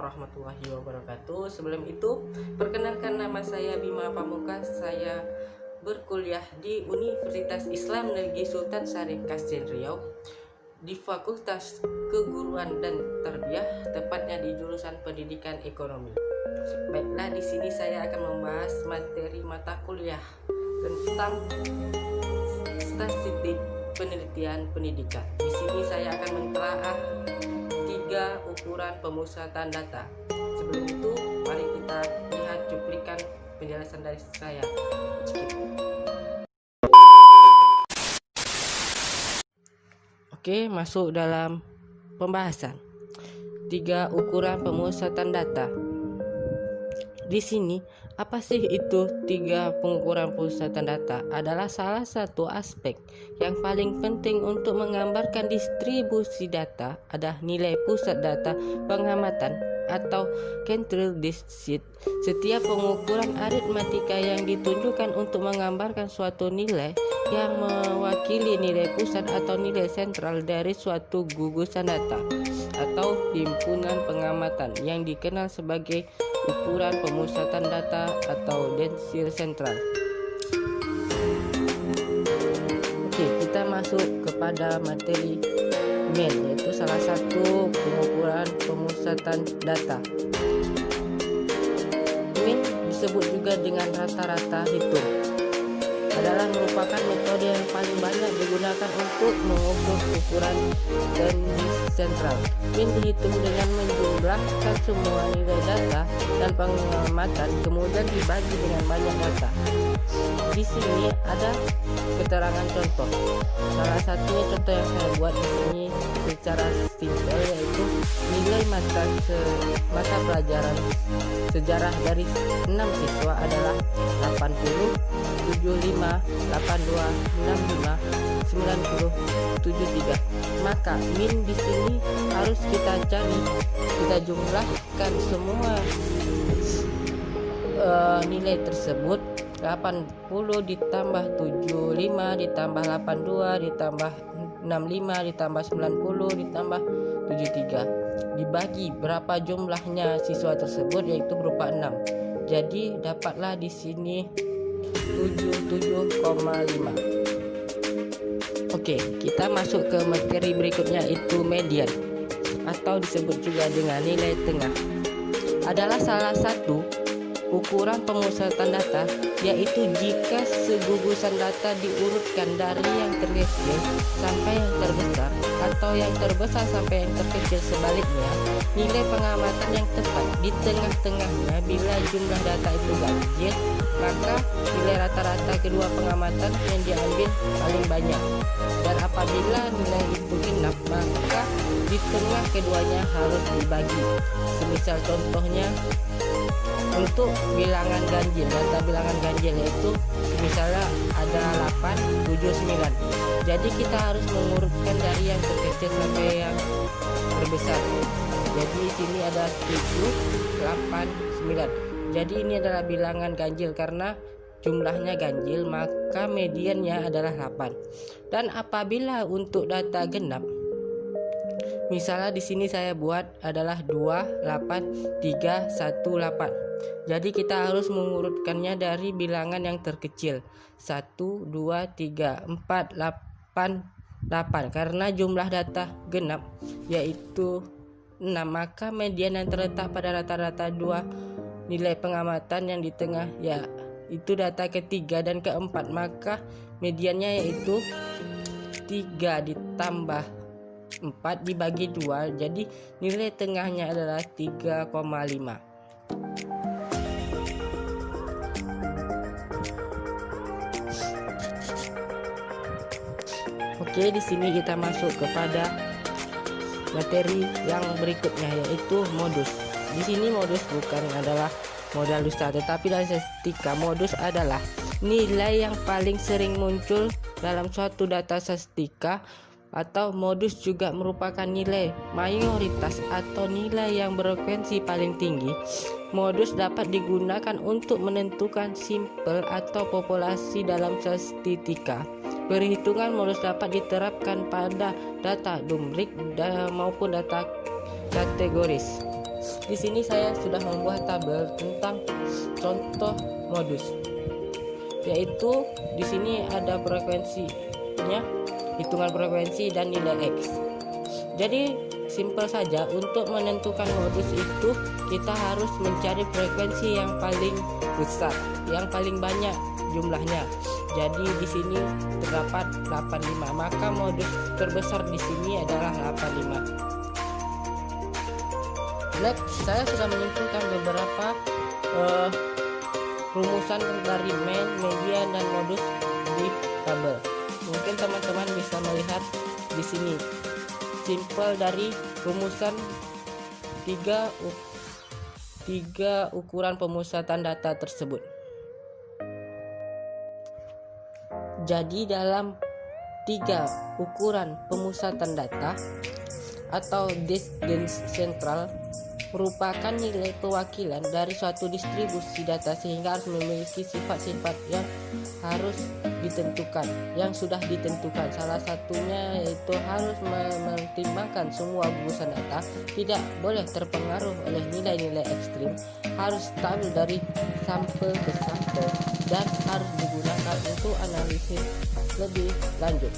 warahmatullahi wabarakatuh. Sebelum itu, perkenalkan nama saya Bima Pamungkas. Saya berkuliah di Universitas Islam Negeri Sultan Syarif Katsina Riau di Fakultas Keguruan dan Tarbiyah, tepatnya di jurusan Pendidikan Ekonomi. Baiklah, di sini saya akan membahas materi mata kuliah tentang statistik penelitian pendidikan. Di sini saya akan mentelaah 3 ukuran pemusatan data. Sebelum itu, mari kita lihat cuplikan penjelasan dari saya. Oke, masuk dalam pembahasan. 3 ukuran pemusatan data. Di sini, apa sih itu 3 pengukuran pemusatan data? Adalah salah satu aspek yang paling penting untuk menggambarkan distribusi data. Ada nilai pusat data pengamatan atau central district. Setiap pengukuran aritmatika yang ditunjukkan untuk menggambarkan suatu nilai yang mewakili nilai pusat atau nilai sentral dari suatu gugusan data atau himpunan pengamatan yang dikenal sebagai ukuran pemusatan data atau densil sentral. Oke, kita masuk kepada materi main, yaitu salah satu pengukuran pemusatan data. Main disebut juga dengan rata-rata hitung, adalah merupakan metode yang paling banyak digunakan untuk mengukur ukuran densil sentral. Min dihitung dengan menjumlahkan semua nilai data dan pengamatan, kemudian dibagi dengan banyak data. Di sini ada keterangan contoh. Salah satunya contoh yang saya buat di sini secara simpel, yaitu nilai mata pelajaran sejarah dari 6 siswa adalah 80, 75, 82, 65, 90, 73. Maka min di sini harus kita cari, kita jumlahkan semua nilai tersebut. 80 ditambah 75 ditambah 82 ditambah 65 ditambah 90 ditambah 73 dibagi berapa jumlahnya siswa tersebut, yaitu berupa 6. Jadi dapatlah di sini 77,5. Oke, kita masuk ke materi berikutnya, itu median atau disebut juga dengan nilai tengah. Adalah salah satu ukuran pemusatan data, yaitu jika segugusan data diurutkan dari yang terkecil sampai yang terbesar atau yang terbesar sampai yang terkecil sebaliknya, nilai pengamatan yang tepat di tengah-tengahnya. Bila jumlah data itu ganjil, maka nilai rata-rata kedua pengamatan yang diambil paling banyak, dan apabila nilai itu genap, maka di tengah keduanya harus dibagi. Semisal contohnya untuk bilangan ganjil, data bilangan ganjil yaitu misalnya ada 8, 7, 9. Jadi kita harus mengurutkan dari yang terkecil sampai yang terbesar. Jadi sini ada 7, 8, 9. Jadi ini adalah bilangan ganjil karena jumlahnya ganjil, maka mediannya adalah 8. Dan apabila untuk data genap, misalnya di sini saya buat adalah 2, 8, 3, 1, 8. Jadi kita harus mengurutkannya dari bilangan yang terkecil 1, 2, 3, 4, 8, 8. Karena jumlah data genap yaitu 6, maka median yang terletak pada rata-rata 2 nilai pengamatan yang di tengah, ya itu data ketiga dan keempat, maka mediannya yaitu 3 ditambah 4 dibagi 2, jadi nilai tengahnya adalah 3,5. Oke, di sini kita masuk kepada materi yang berikutnya, yaitu modus. Di sini modus bukan adalah modal dusta, tetapi dari statistika. Modus adalah nilai yang paling sering muncul dalam suatu data statistika, atau modus juga merupakan nilai mayoritas atau nilai yang berfrekuensi paling tinggi. Modus dapat digunakan untuk menentukan sampel atau populasi dalam statistika. Perhitungan modus dapat diterapkan pada data numerik maupun data kategoris. Di sini saya sudah membuat tabel tentang contoh modus, yaitu di sini ada frekuensinya, hitungan frekuensi dan nilai X. Jadi simpel saja, untuk menentukan modus itu kita harus mencari frekuensi yang paling besar, yang paling banyak jumlahnya. Jadi di sini terdapat 85, maka modus terbesar di sini adalah 85. Next, saya sudah menyimpulkan beberapa rumusan dari main, median, dan modus di tabel. Mungkin teman-teman bisa melihat di sini simpel dari rumusan tiga ukuran pemusatan data tersebut. Jadi dalam 3 ukuran pemusatan data atau disk sentral merupakan nilai pewakilan dari suatu distribusi data, sehingga harus memiliki sifat-sifat yang harus ditentukan, yang sudah ditentukan. Salah satunya yaitu harus mempertimbangkan semua gugusan data, tidak boleh terpengaruh oleh nilai-nilai ekstrim, harus stabil dari sampel ke sampel, dan harus digunakan untuk analisis lebih lanjut.